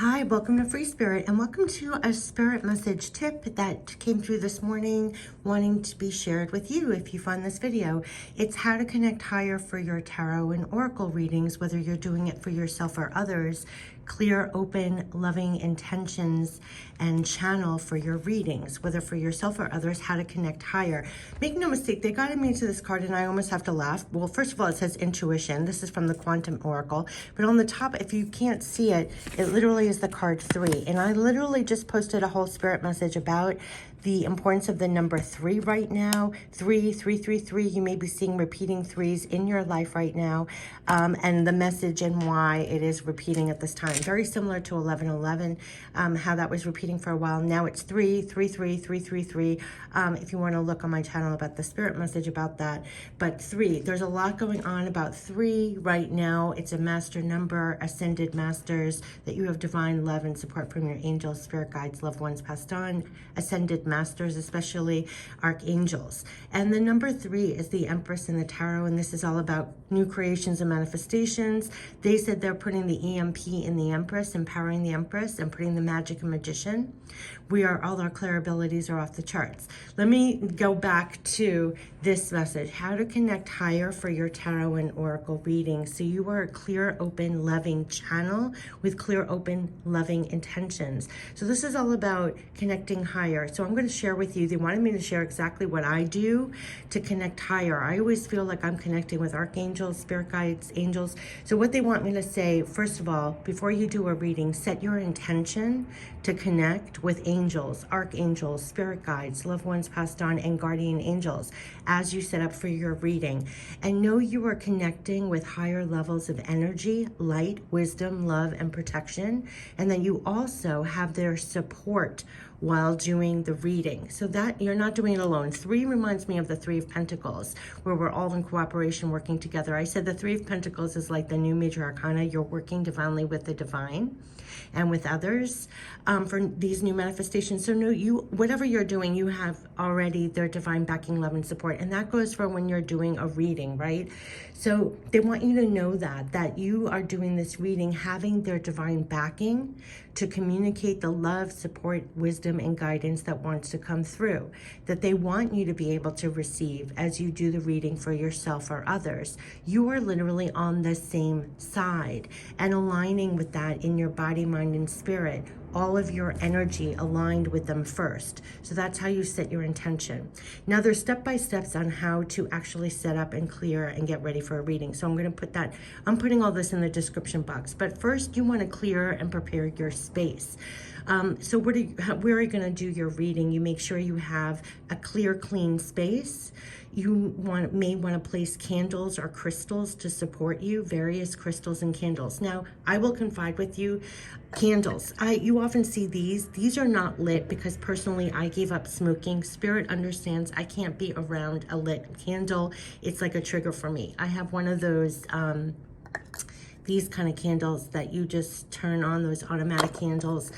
Hi, welcome to Free Spirit, and welcome to a spirit message tip that came through this morning, wanting to be shared with you if you find this video. It's how to connect higher for your tarot and oracle readings, whether you're doing it for yourself or others. Clear, open, loving intentions and channel for your readings, whether for yourself or others, how to connect higher. Make no mistake, they guided me to this card and I almost have to laugh. Well, first of all, it says intuition. This is from the Quantum Oracle. But on the top, if you can't see it, it literally is the card 3. And I literally just posted a whole spirit message about the importance of the number 3 right now. 3, 3, 3, 3. You may be seeing repeating 3s in your life right now. And the message and why it is repeating at this time. Very similar to 1111, how that was repeating for a while. Now it's 3, 3, 3, 3, 3, 3. If you want to look on my channel about the spirit message about that. But 3, there's a lot going on about 3 right now. It's a master number, ascended masters, that you have divine love and support from your angels, spirit guides, loved ones passed on, ascended masters, especially archangels. And the number 3 is the Empress in the tarot, and this is all about new creations and manifestations. They said they're putting the EMP in the Empress, empowering the Empress, and putting the magic and magician. All our clear abilities are off the charts. Let me go back to this message, how to connect higher for your tarot and oracle readings. So you are a clear, open, loving channel with clear, open, loving intentions. So this is all about connecting higher. So I'm going to share with you, they wanted me to share exactly what I do to connect higher. I always feel like I'm connecting with archangels, spirit guides, angels. So what they want me to say, first of all, before you do a reading, set your intention to connect with angels, archangels, spirit guides, loved ones passed on, and guardian angels as you set up for your reading. And know you are connecting with higher levels of energy, light, wisdom, love, and protection. And then you also have their support while doing the reading, so that you're not doing it alone. 3 reminds me of the 3 of Pentacles, where we're all in cooperation, working together. I said the 3 of Pentacles is like the new major arcana. You're working divinely with the divine and with others for these new manifestations. So whatever you're doing, you have already their divine backing, love, and support. And that goes for when you're doing a reading, right? So they want you to know that you are doing this reading, having their divine backing to communicate the love, support, wisdom, and guidance that wants to come through, that they want you to be able to receive as you do the reading for yourself or others. You are literally on the same side and aligning with that in your body, mind, and spirit. All of your energy aligned with them first. So that's how you set your intention. Now there's step-by-steps on how to actually set up and clear and get ready for a reading. So I'm putting all this in the description box. But first you want to clear and prepare your space. So where are you going to do your reading? You make sure you have a clear, clean space. You may want to place candles or crystals to support you, various crystals and candles. Now, I will confide with you, candles. You often see these. These are not lit because personally I gave up smoking. Spirit understands I can't be around a lit candle. It's like a trigger for me. I have one of those these kind of candles that you just turn on, those automatic candles.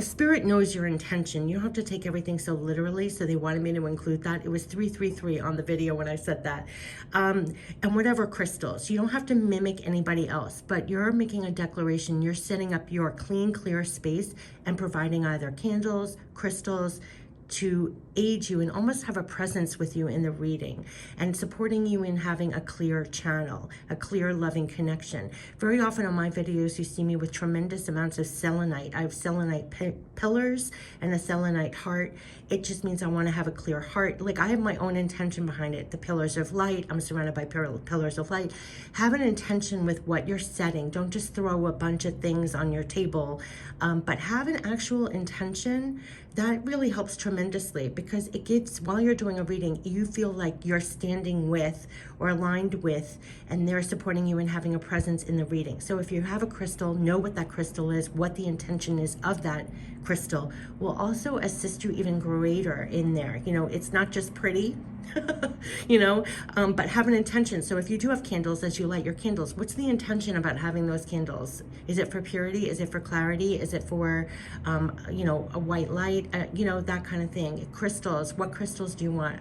Spirit knows your intention. You don't have to take everything so literally, so they wanted me to include that. It was 333 on the video when I said that. And whatever crystals. You don't have to mimic anybody else, but you're making a declaration. You're setting up your clean, clear space and providing either candles, crystals, to aid you and almost have a presence with you in the reading and supporting you in having a clear channel, a clear loving connection. Very often on my videos, you see me with tremendous amounts of selenite. I have selenite pillars and a selenite heart. It just means I want to have a clear heart. Like I have my own intention behind it. The pillars of light, I'm surrounded by pillars of light. Have an intention with what you're setting. Don't just throw a bunch of things on your table, but have an actual intention. That really helps tremendously because it gets, while you're doing a reading, you feel like you're standing with or aligned with, and they're supporting you and having a presence in the reading. So if you have a crystal, know what that crystal is, what the intention is of that crystal will also assist you even greater in there. You know, it's not just pretty. But have an intention. So if you do have candles, as you light your candles, what's the intention about having those candles? Is it for purity? Is it for clarity? Is it for, a white light? That kind of thing. Crystals. What crystals do you want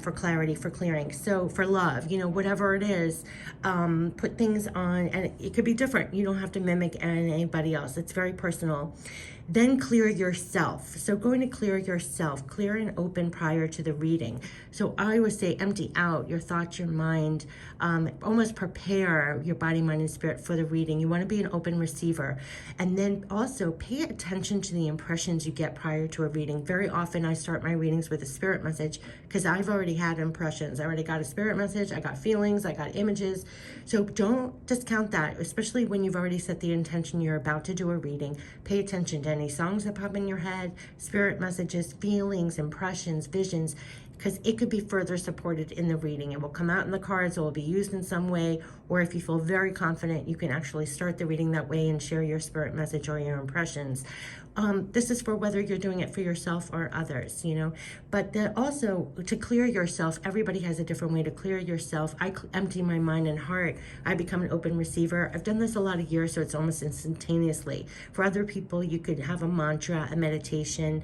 for clarity, for clearing? So for love, whatever it is, put things on, and it could be different. You don't have to mimic anybody else. It's very personal. Then clear yourself. So going to clear yourself, clear and open prior to the reading. So I would say empty out your thoughts, your mind, almost prepare your body, mind, and spirit for the reading. You want to be an open receiver. And then also pay attention to the impressions you get prior to a reading. Very often I start my readings with a spirit message because I've already had impressions. I already got a spirit message, I got feelings, I got images. So don't discount that, especially when you've already set the intention you're about to do a reading. Pay attention to any songs that pop in your head, spirit messages, feelings, impressions, visions, because it could be further supported in the reading. It will come out in the cards, it will be used in some way, or if you feel very confident, you can actually start the reading that way and share your spirit message or your impressions. This is for whether you're doing it for yourself or others, But also, to clear yourself, everybody has a different way to clear yourself. I empty my mind and heart. I become an open receiver. I've done this a lot of years, so it's almost instantaneously. For other people, you could have a mantra, a meditation,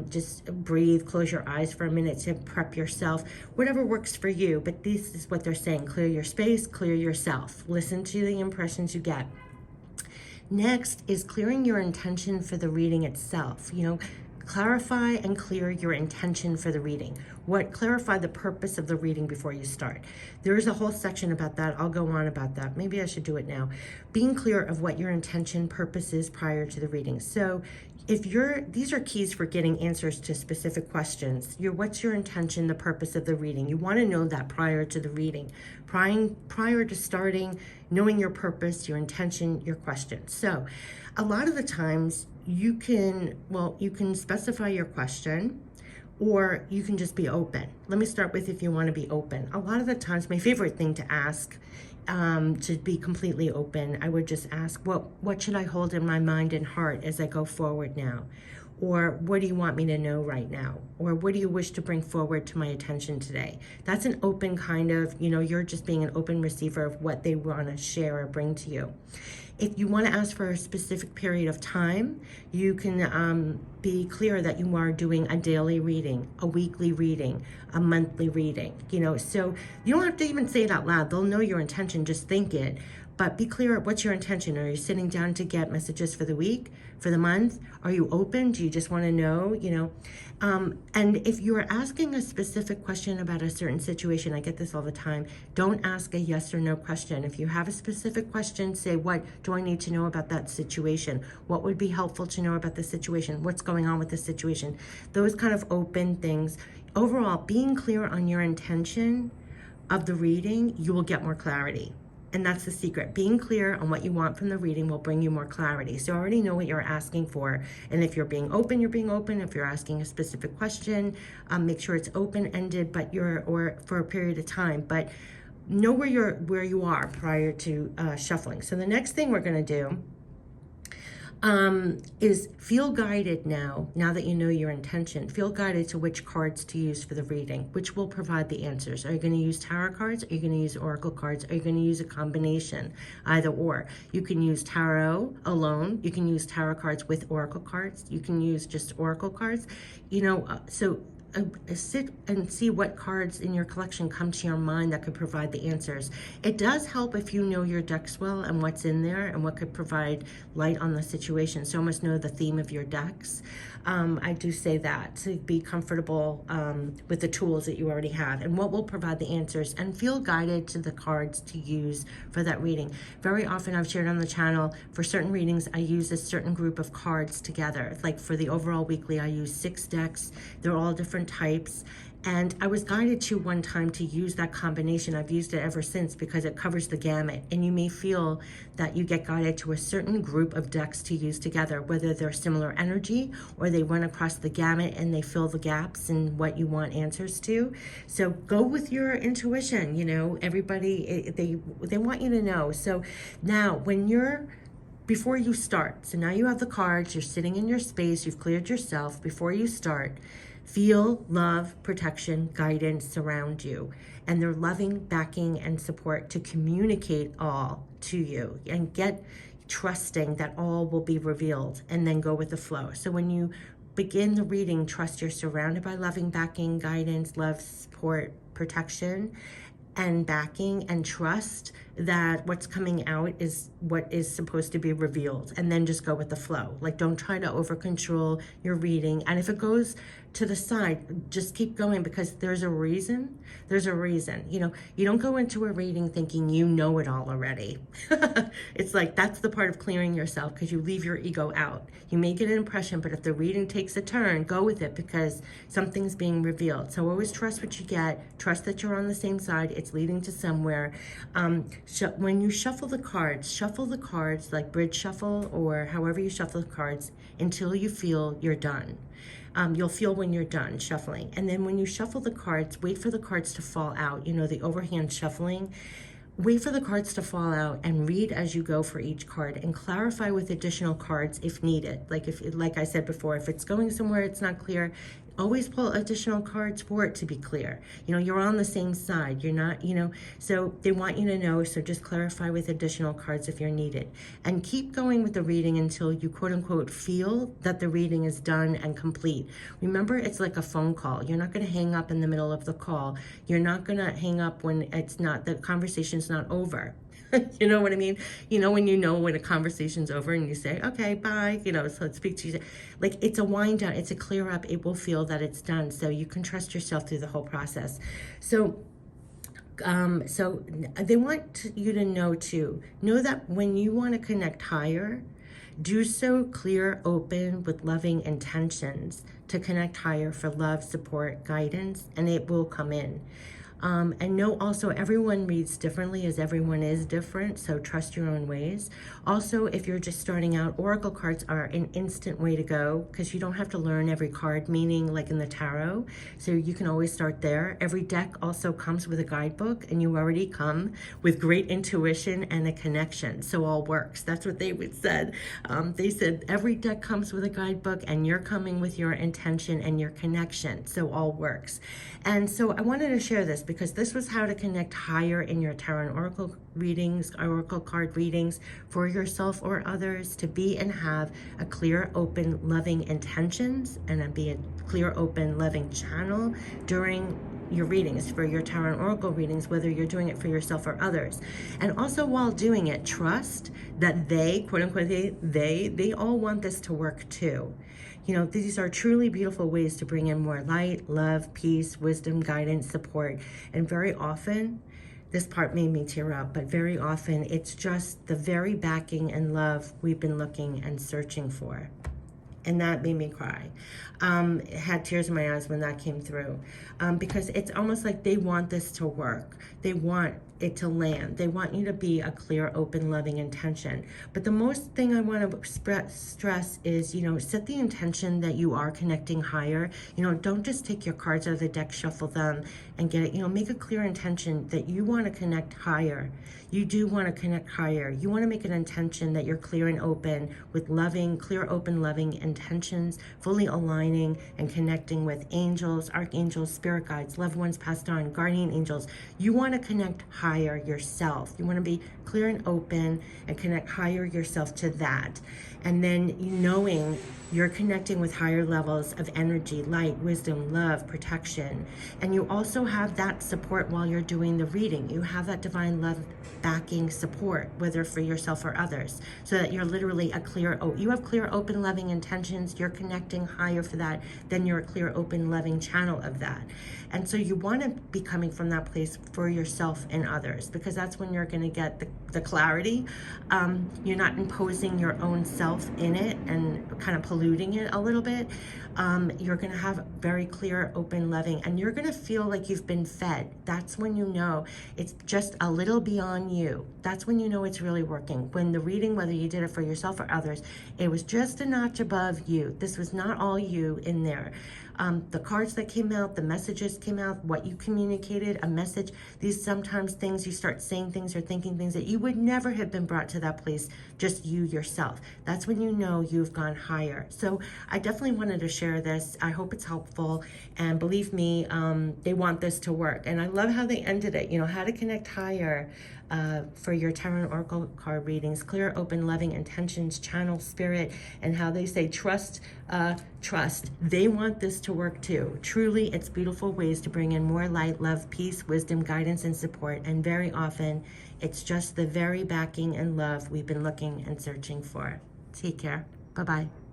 just breathe, close your eyes for a minute to prep yourself, whatever works for you. But this is what they're saying: clear your space, clear yourself. Listen to the impressions you get. Next is clearing your intention for the reading itself. Clarify and clear your intention for the reading. Clarify the purpose of the reading before you start. There is a whole section about that. I'll go on about that. Maybe I should do it now. Being clear of what your intention, purpose is prior to the reading. So these are keys for getting answers to specific questions. What's your intention, the purpose of the reading? You want to know that prior to the reading. Prior to starting, knowing your purpose, your intention, your question. So a lot of the times you can specify your question, or you can just be open. Let me start with if you want to be open. A lot of the times, my favorite thing to ask, to be completely open, I would just ask, what should I hold in my mind and heart as I go forward now? Or what do you want me to know right now? Or what do you wish to bring forward to my attention today? That's an open kind of, you're just being an open receiver of what they want to share or bring to you. If you want to ask for a specific period of time, you can be clear that you are doing a daily reading, a weekly reading, a monthly reading, so you don't have to even say it out loud. They'll know your intention, just think it. But be clear, what's your intention? Are you sitting down to get messages for the week, for the month? Are you open? Do you just want to know, And if you're asking a specific question about a certain situation, I get this all the time, don't ask a yes or no question. If you have a specific question, say, what do I need to know about that situation? What would be helpful to know about the situation? What's going on with the situation? Those kind of open things. Overall, being clear on your intention of the reading, you will get more clarity. And that's the secret. Being clear on what you want from the reading will bring you more clarity. So you already know what you're asking for. And if you're being open, you're being open. If you're asking a specific question, make sure it's open-ended, or for a period of time. But know where you are prior to shuffling. So the next thing we're going to do is feel guided now that you know your intention. Feel guided to which cards to use for the reading, which will provide the answers. Are you going to use tarot cards? Are you going to use oracle cards? Are you going to use a combination? Either or. You can use tarot alone. You can use tarot cards with oracle cards. You can use just oracle cards. Sit and see what cards in your collection come to your mind that could provide the answers. It does help if you know your decks well and what's in there and what could provide light on the situation. So almost know the theme of your decks. I do say that to be comfortable with the tools that you already have and what will provide the answers, and feel guided to the cards to use for that reading. Very often I've shared on the channel, for certain readings, I use a certain group of cards together. Like for the overall weekly, I use 6 decks. They're all different types. And I was guided to one time to use that combination. I've used it ever since because it covers the gamut. And you may feel that you get guided to a certain group of decks to use together, whether they're similar energy or they run across the gamut and they fill the gaps in what you want answers to. So go with your intuition. Everybody, they want you to know. So now before you start, so now you have the cards, you're sitting in your space, you've cleared yourself. Before you start, Feel love, protection, guidance surround you, and their loving backing and support to communicate all to you, and get trusting that all will be revealed, and then go with the flow. So when you begin the reading, trust you're surrounded by loving backing, guidance, love, support, protection, and backing, and trust that what's coming out is what is supposed to be revealed, and then just go with the flow. Like, don't try to over control your reading, and if it goes to the side, just keep going, because there's a reason. You know, you don't go into a reading thinking you know it all already. It's like, that's the part of clearing yourself, because you leave your ego out. You may get an impression, but if the reading takes a turn, go with it, because something's being revealed. So always trust what you get. Trust that you're on the same side. It's leading to somewhere. When you shuffle the cards like bridge shuffle, or however you shuffle the cards, until you feel you're done. You'll feel when you're done shuffling. And then when you shuffle the cards, wait for the cards to fall out. You know, the overhand shuffling. Wait for the cards to fall out and read as you go for each card, and clarify with additional cards if needed. Like I said before, if it's going somewhere it's not clear, always pull additional cards for it to be clear. You know, you're on the same side. You're not, you know, so they want you to know, so just clarify with additional cards if you're needed. And keep going with the reading until you quote unquote feel that the reading is done and complete. Remember, it's like a phone call. You're not going to hang up in the middle of the call. You're not going to hang up when it's not, the conversation's not over. You know what I mean? You know when a conversation's over and you say, okay, bye, you know, so let's speak to you. Like, it's a wind down, it's a clear up. It will feel that it's done. So you can trust yourself through the whole process. So they want you to know that when you want to connect higher, do so clear, open, with loving intentions to connect higher for love, support, guidance, and it will come in. And know also, everyone reads differently, as everyone is different, so trust your own ways. Also, if you're just starting out, oracle cards are an instant way to go, because you don't have to learn every card meaning like in the tarot, so you can always start there. Every deck also comes with a guidebook, and you already come with great intuition and a connection, so all works. That's what they said. They said every deck comes with a guidebook, and you're coming with your intention and your connection, so all works. And so I wanted to share this, because this was how to connect higher in your tarot and oracle readings, oracle card readings, for yourself or others, to be and have a clear, open, loving intentions, and be a clear, open, loving channel during your readings, for your tarot and oracle readings, whether you're doing it for yourself or others. And also, while doing it, trust that they, quote unquote, they all want this to work too. You know, these are truly beautiful ways to bring in more light, love, peace, wisdom, guidance, support. And very often, this part made me tear up, but very often it's just the very backing and love we've been looking and searching for. And that made me cry. Had tears in my eyes when that came through, because it's almost like they want this to work. They want it to land. They want you to be a clear, open, loving intention. But the most thing I want to stress is, you know, set the intention that you are connecting higher. You know, don't just take your cards out of the deck, shuffle them, and get it. You know, make a clear intention that you want to connect higher. You do want to connect higher. You want to make an intention that you're clear and open with loving, clear, open, loving intentions, fully aligning and connecting with angels, archangels, spirit guides, loved ones passed on, guardian angels. You want to connect higher yourself. You want to be clear and open and connect higher yourself to that. And then knowing you're connecting with higher levels of energy, light, wisdom, love, protection. And you also have that support while you're doing the reading. You have that divine love backing support, whether for yourself or others, so that you're literally you have clear, open, loving intentions. You're connecting higher for that. Then you're a clear, open, loving channel of that. And so you want to be coming from that place for yourself and others, because that's when you're going to get the clarity. You're not imposing your own self in it and kind of polluting it a little bit. You're going to have very clear, open, loving, and you're going to feel like you've been fed. That's when you know it's just a little beyond you. That's when you know it's really working. When the reading, whether you did it for yourself or others, it was just a notch above you. This was not all you in there. The cards that came out, the messages came out, what you communicated, a message. These sometimes things, you start saying things or thinking things that you would never have been brought to that place, just you yourself. That's when you know you've gone higher. So I definitely wanted to share this. I hope it's helpful. And believe me, they want this to work. And I love how they ended it, you know, how to connect higher for your tarot and oracle card readings. Clear, open, loving intentions, channel spirit, and how they say trust, trust. They want this to work too. Truly, it's beautiful ways to bring in more light, love, peace, wisdom, guidance, and support. And very often, it's just the very backing and love we've been looking and searching for. Take care. Bye-bye.